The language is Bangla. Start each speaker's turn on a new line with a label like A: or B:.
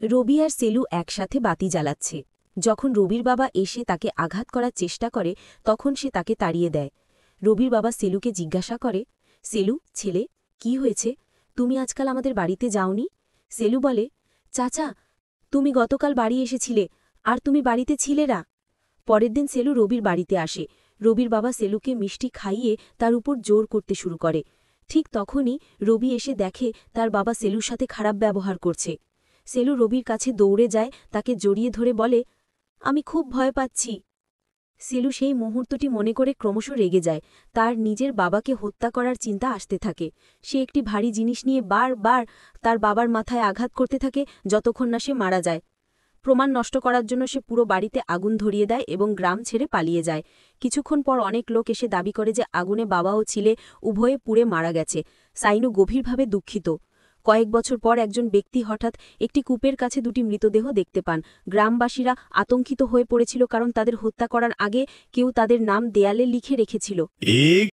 A: রবি আর সেলু একসাথে বাতি জ্বালাচ্ছে। যখন রবির বাবা এসে তাকে আঘাত করার চেষ্টা করে তখন সে তাকে তাড়িয়ে দেয়। রবির বাবা সেলুকে জিজ্ঞাসা করে, সেলু ছেলে, কি হয়েছে? তুমি আজকাল আমাদের বাড়িতে যাওনি? সেলু বলে, চাচা, তুমি গতকাল বাড়ি এসেছিলে, আর তুমি বাড়িতে ছিলে না। পরের দিন সেলু রবির বাড়িতে আসে। রবির বাবা সেলুকে মিষ্টি খাইয়ে তার উপর জোর করতে শুরু করে। ঠিক তখনই রবি এসে দেখে তার বাবা সেলুর সাথে খারাপ ব্যবহার করছে। সেলু রবির কাছে দৌড়ে যায়, তাকে জড়িয়ে ধরে বলে, আমি খুব ভয় পাচ্ছি। সেলু সেই মুহূর্তটি মনে করে ক্রমশ রেগে যায়। তার নিজের বাবাকে হত্যা করার চিন্তা আসতে থাকে। সে একটি ভারী জিনিস নিয়ে বারবার তার বাবার মাথায় আঘাত করতে থাকে যতক্ষণ না সে মারা যায়। প্রমাণ নষ্ট করার জন্য সে পুরো বাড়িতে আগুন ধরিয়ে দেয় এবং গ্রাম ছেড়ে পালিয়ে যায়। কিছুক্ষণ পর অনেক লোক এসে দাবি করে যে আগুনে বাবা ও ছেলে উভয়ে পুড়ে মারা গেছে। সাইনু গভীরভাবে দুঃখিত। কয়েক বছর পর একজন ব্যক্তি হঠাৎ একটি কূপের কাছে দুটি মৃতদেহ দেখতে পান। গ্রামবাসীরা আতঙ্কিত হয়ে পড়েছিল, কারণ তাদের হত্যা করার আগে কেউ তাদের নাম দেয়ালে লিখে রেখেছিল।